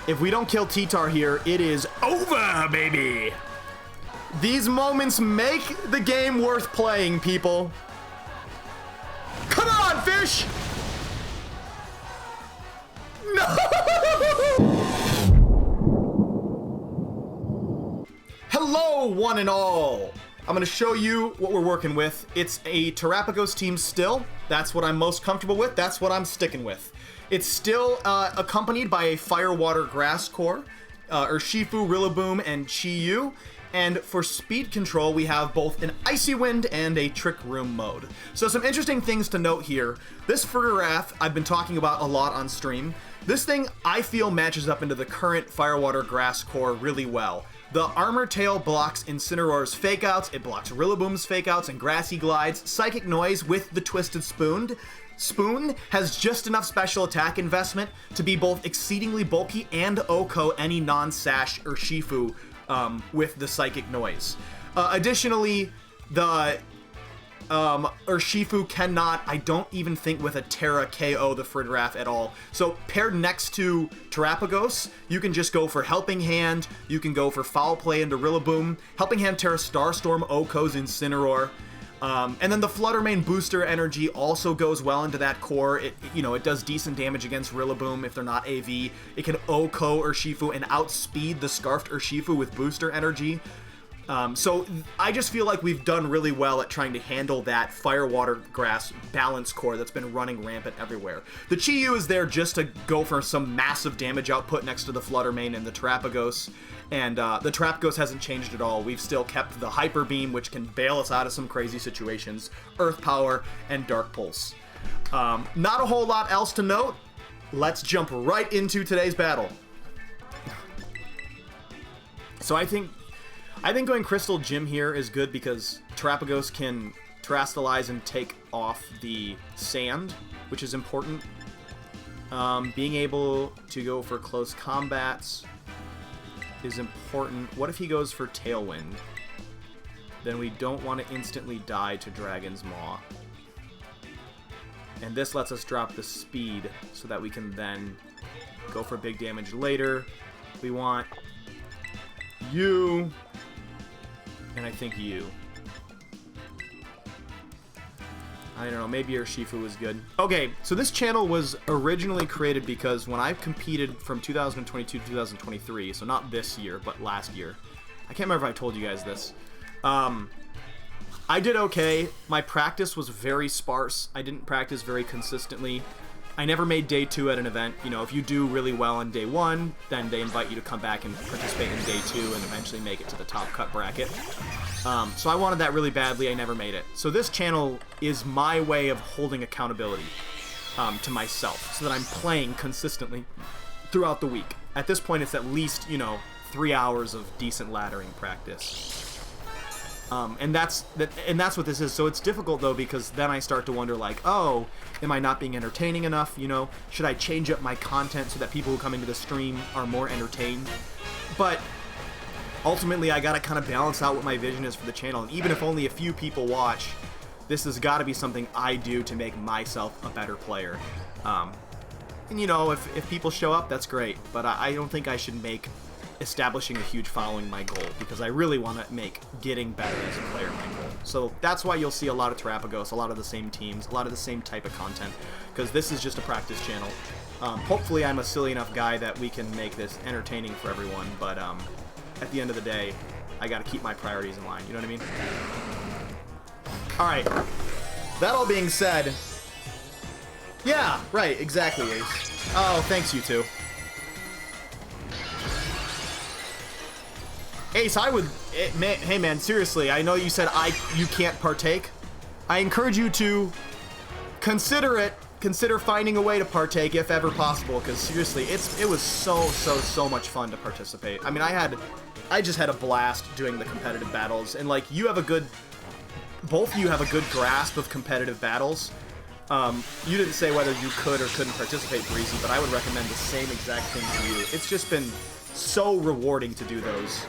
If we don't kill T-Tar here, it is over, baby! These moments make the game worth playing, people. Come on, fish! No! Hello, one and all! I'm gonna show you what we're working with. It's a Terapagos team still. That's what I'm most comfortable with. That's what I'm sticking with. It's still accompanied by a Fire, Water, Grass core, Urshifu, Rillaboom, and Chi-Yu. And for speed control, we have both an Icy Wind and a Trick Room mode. So some interesting things to note here. This Farigiraf I've been talking about a lot on stream. This thing, I feel, matches up into the current Fire, Water, Grass core really well. The Armor Tail blocks Incineroar's Fake Outs, it blocks Rillaboom's Fake Outs and Grassy Glides. Psychic Noise with the Twisted Spoon has just enough special attack investment to be both exceedingly bulky and OHKO any non-Sash Urshifu with the Psychic Noise. Additionally, the Urshifu cannot, I don't even think, with a Terra KO the Farigiraf at all. So paired next to Terapagos, you can just go for Helping Hand, you can go for Foul Play into Rillaboom, Helping Hand Terra Starstorm OHKO's Incineroar. And then the Fluttermane booster energy also goes well into that core. It does decent damage against Rillaboom if they're not AV. It can OHKO Urshifu and outspeed the Scarfed Urshifu with booster energy. So I just feel like we've done really well at trying to handle that Fire, Water, Grass balance core that's been running rampant everywhere. The Chi-Yu is there just to go for some massive damage output next to the Fluttermane and the Terapagos. And the Terapagos hasn't changed at all. We've still kept the Hyper Beam, which can bail us out of some crazy situations, Earth Power, and Dark Pulse. Not a whole lot else to note. Let's jump right into today's battle. So I think going Crystal Gym here is good because Terapagos can Terrastalize and take off the sand, which is important. Being able to go for close combats is important. What if he goes for Tailwind? Then we don't want to instantly die to Dragon's Maw. And this lets us drop the speed so that we can then go for big damage later. We want you, and I think you. I don't know, maybe Urshifu was good. Okay, so this channel was originally created because when I competed from 2022 to 2023, so not this year, but last year, I can't remember if I told you guys this, I did okay. My practice was very sparse. I didn't practice very consistently. I never made day 2 at an event. You know, if you do really well on day 1, then they invite you to come back and participate in day 2 and eventually make it to the top cut bracket. So I wanted that really badly. I never made it. So this channel is my way of holding accountability to myself so that I'm playing consistently throughout the week. At this point, it's at least, 3 hours of decent laddering practice. And that's what this is. So it's difficult though, because then I start to wonder, like, oh, am I not being entertaining enough? Should I change up my content so that people who come into the stream are more entertained? But ultimately, I gotta kind of balance out what my vision is for the channel. And even if only a few people watch, this has got to be something I do to make myself a better player. And if people show up, that's great. But I don't think I should make establishing a huge following my goal, because I really want to make getting better as a player my goal. So that's why you'll see a lot of Terapagos, a lot of the same teams, a lot of the same type of content, because this is just a practice channel. Hopefully I'm a silly enough guy that we can make this entertaining for everyone, but at the end of the day, I got to keep my priorities in line, you know what I mean? Alright, that all being said, yeah, right, exactly, Ace. Oh, thanks, you two. Ace, hey man, seriously, I know you said you can't partake. I encourage you to consider finding a way to partake if ever possible, because seriously, it was so much fun to participate. I mean, I just had a blast doing the competitive battles, and like, both of you have a good grasp of competitive battles. You didn't say whether you could or couldn't participate, Breezy, but I would recommend the same exact thing to you. It's just been so rewarding to do those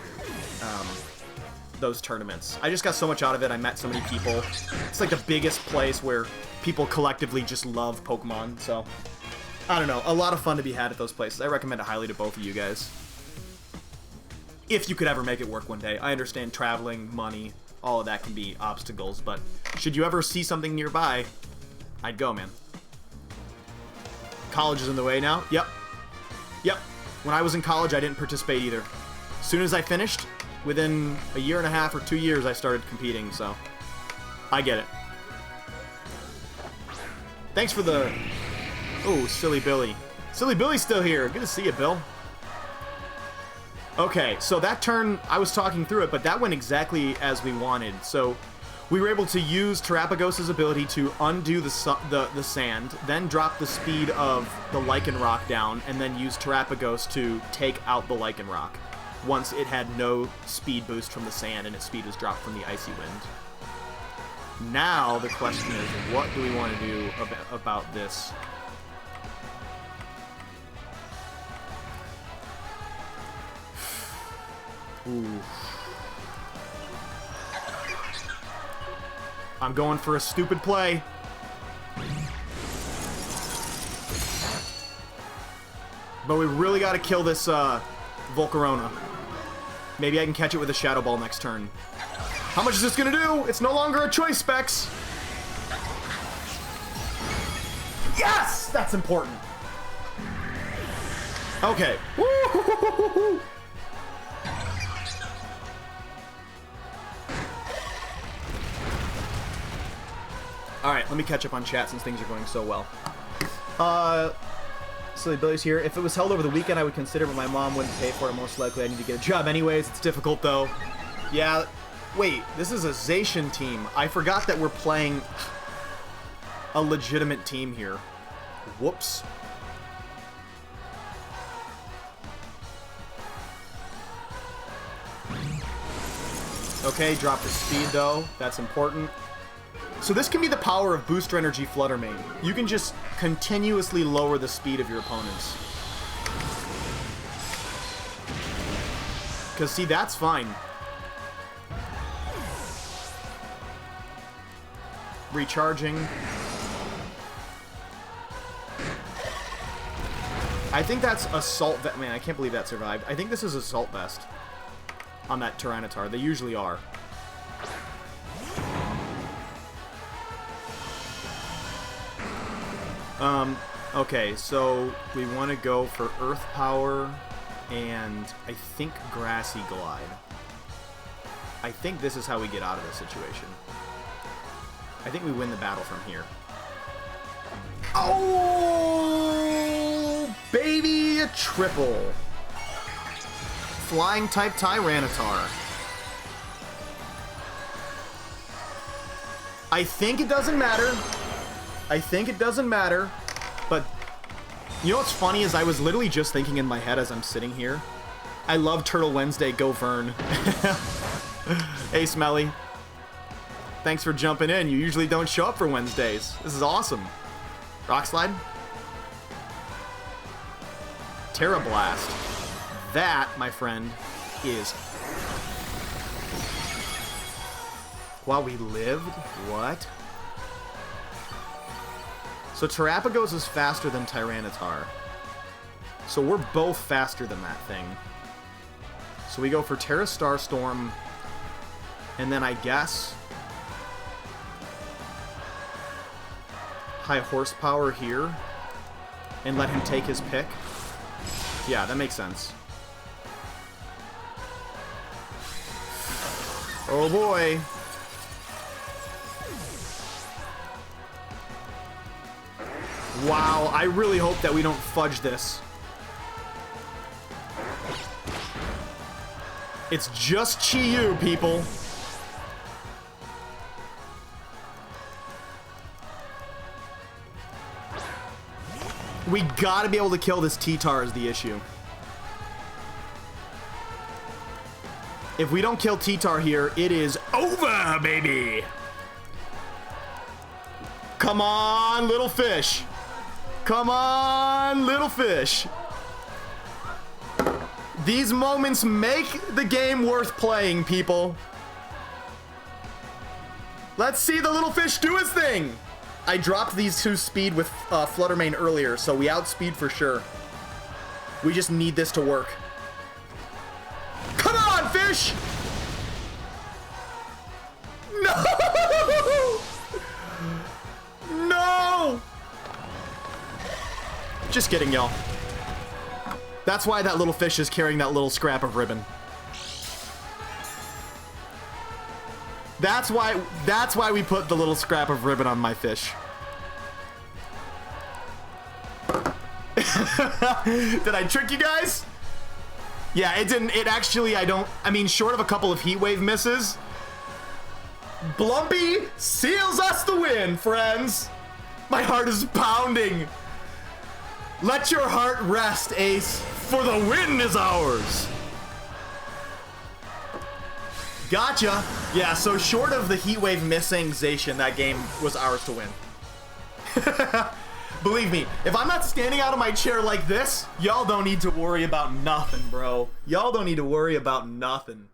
tournaments. I just got so much out of it. I met so many people. It's like the biggest place where people collectively just love Pokemon, so I don't know, a lot of fun to be had at those places. I recommend it highly to both of you guys. If you could ever make it work one day. I understand traveling, money, all of that can be obstacles, but should you ever see something nearby, I'd go, man. College is in the way now. Yep. Yep. When I was in college, I didn't participate either. As soon as I finished, within a year and a half or 2 years, I started competing, so I get it. Thanks for the... Oh, Silly Billy. Silly Billy's still here. Good to see you, Bill. Okay, so that turn, I was talking through it, but that went exactly as we wanted. So we were able to use Terapagos' ability to undo the sand, then drop the speed of the Lycanroc down, and then use Terapagos to take out the Lycanroc once it had no speed boost from the sand and its speed was dropped from the Icy Wind. Now the question is, what do we want to do about this? Ooh. I'm going for a stupid play. But we really got to kill this Volcarona. Maybe I can catch it with a Shadow Ball next turn. How much is this going to do? It's no longer a choice, Specs. Yes! That's important. Okay. Woo-hoo-hoo-hoo-hoo. Alright, let me catch up on chat since things are going so well. Silly Billy's here. If it was held over the weekend, I would consider, but my mom wouldn't pay for it. Most likely I need to get a job anyways. It's difficult, though. Yeah, wait, this is a Zacian team. I forgot that we're playing a legitimate team here. Whoops. Okay, drop the speed, though. That's important. So this can be the power of Booster Energy Flutter Mane. You can just continuously lower the speed of your opponents. Because, see, that's fine. Recharging. I think that's Assault Vest. Man, I can't believe that survived. I think this is Assault Vest on that Tyranitar. They usually are. Okay, so we want to go for Earth Power and I think Grassy Glide. I think this is how we get out of this situation. I think we win the battle from here. Oh, baby, a triple. Flying type Tyranitar. I think it doesn't matter. I think it doesn't matter, but you know what's funny is I was literally just thinking in my head as I'm sitting here. I love Turtle Wednesday, go Vern. Hey, Smelly. Thanks for jumping in. You usually don't show up for Wednesdays. This is awesome. Rock Slide. Terra Blast. That, my friend, is... While we lived? What? So Terapagos is faster than Tyranitar. So we're both faster than that thing. So we go for Terra Starstorm, and then I guess high horsepower here, and let him take his pick. Yeah, that makes sense. Oh boy. Wow, I really hope that we don't fudge this. It's just Chi-Yu, people. We gotta be able to kill this T-Tar is the issue. If we don't kill T-Tar here, it is over, baby! Come on, little fish! Come on, little fish. These moments make the game worth playing, people. Let's see the little fish do his thing. I dropped these 2 speed with Fluttermane earlier, so we outspeed for sure. We just need this to work. Come on, fish! No! No! Just kidding, y'all. That's why that little fish is carrying that little scrap of ribbon. That's why we put the little scrap of ribbon on my fish. Did I trick you guys? Yeah, it didn't. It actually, I mean, short of a couple of heat wave misses, Blumpy seals us the win, friends. My heart is pounding. Let your heart rest, Ace, for the win is ours. Gotcha. Yeah, so short of the heat wave missing Zacian, that game was ours to win. Believe me, if I'm not standing out of my chair like this, y'all don't need to worry about nothing, bro. Y'all don't need to worry about nothing.